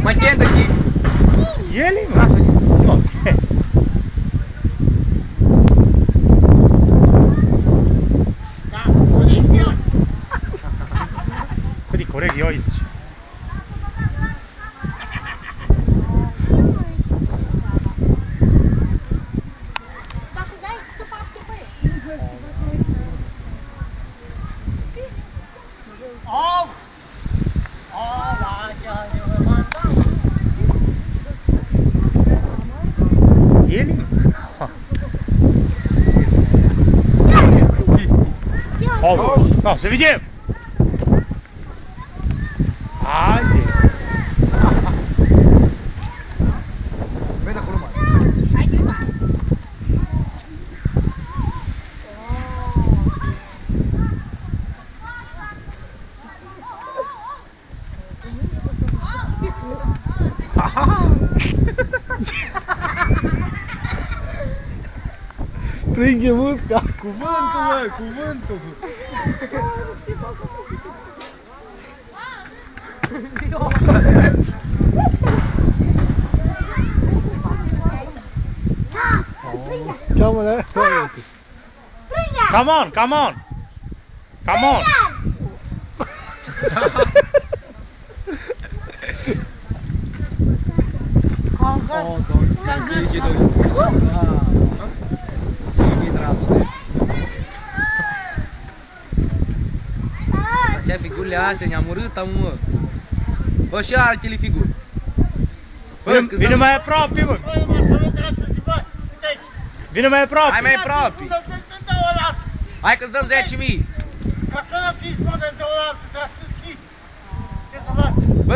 Mai tenta aqui. Ele, mano? Não. Vedi, coregi, io isto. Ele? О, no, se widzimy! Ajde! Vem acolo mai. Strighe musca! Cuvântul, mă, cuvântul. Chiamă-le! Come on, come on! Come on! Așa figurile astea, ne-am urât, mă. Bă, și altele figuri. Vine mai aproape, mă! Vine mai aproape! Hai mai aproape! Hai că-ți dăm 10.000! Bă,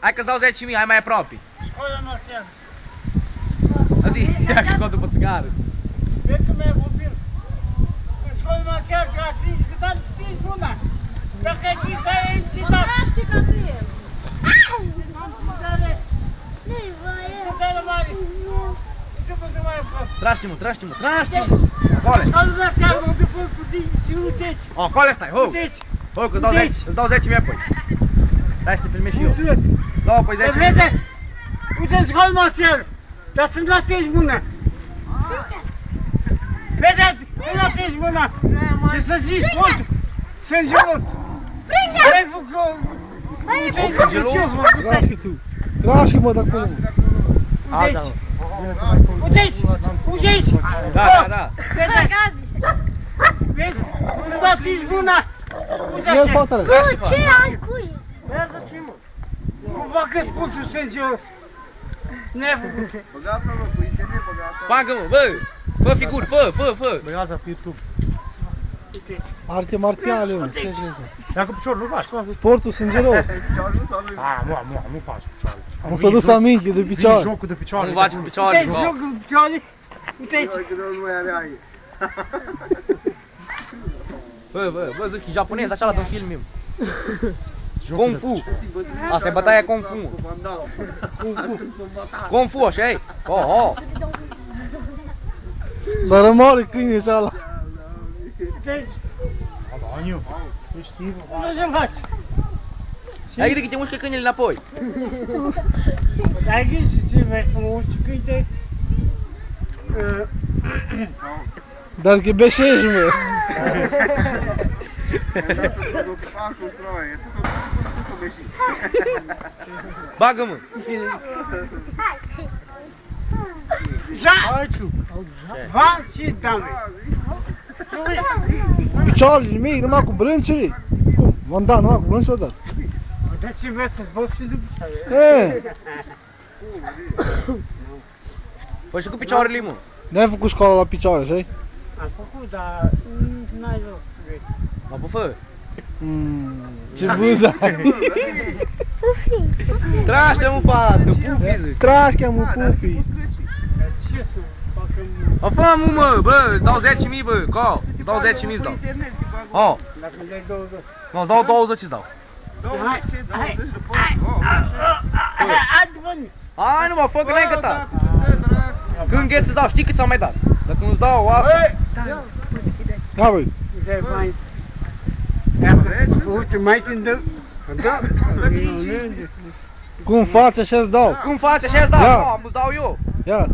hai că-ți dau 10.000, hai mai aproape! Adi, ia și scot după țigară! Tragi-mă, tragi-mă, tragi-mă! Acolo! Acolo stai, ho! Ho, că îți dau 10.000 apoi! Stai să te filmezi și eu! Dau apoi 10.000! Uite-ți gol, Marcel! Dar să-mi latești mâna! Vedeți, să-mi latești mâna! Și să zici contul! Sunt gelos! Ai făcut... Tragi tu! Tragi mă de acolo! Uite-ți! Uite-ți! Uite-ți! Da, da, da! Vezi? Să-mi latești mâna! Ia spatele! Bă, ce ai cui? Cum facă spulsul sunt gelos? Nefăcut! Băgați-l cu internet, băgați-l. Bagă-mă, bă! Fă figuri, fă! Băiața pe YouTube! Arte marțiale, mă! Ce crezi? Ia cu piciorul, nu faci! Sportul sângeros! Picioarele nu s-au lui. Nu faci picioare! Am să dus aminte de picioare! Jocul de picioare! Nu faci cu picioare, Uite-ți bă! jocul picioare! Uite-ți! Uite, nu mai are aia. Bă, zic, e japonez, așa la un film meu! Kung Fu! Asta e bătaia Kung Fu! Kung Fu, așa e! Oh! Dar rămoare câine și ala! Uite-ți! Aniu! Nu știi, bă! Unde să faci? Hai că te mușcă câinele înapoi! Ai grijă ce vrei să mă uiți câinte? Dar că beșești, mă! Bagă-mă! Já! Vai și dame! Picioarele mei, numai cu brâncele! Cum? V-am dat numai cu brâncele odată! De ce vrei să-ți boți și de picioare? Păi și cu picioarele, mă! N-ai făcut școala la picioare, așa-i? Am făcut, dar n-ai rost să vezi. Mă pufă! Ce buză ai! Tragi-te-mă în față, pufi, zic! Tragi-te, mă, pufi! Ce să facă O fă-mă, mă, bă, îți dau 10.000, bă, co! Îți dau 10.000, îți dau! Oh! dacă îmi dai 20? Nu, îți dau 20, îți dau! 20, 20 de poți. Hai, bun! Hai nu mă, fă că n-ai gătat! Când gheți îți dau, știi cât ți-am mai dat? Dacă nu-ți dau asta... Da, băi! Dai bani. Uite, mai când dă... Cum faci așa îți dau. Cum faci așa îți dau? Ia. Nu, îți dau eu. Ia.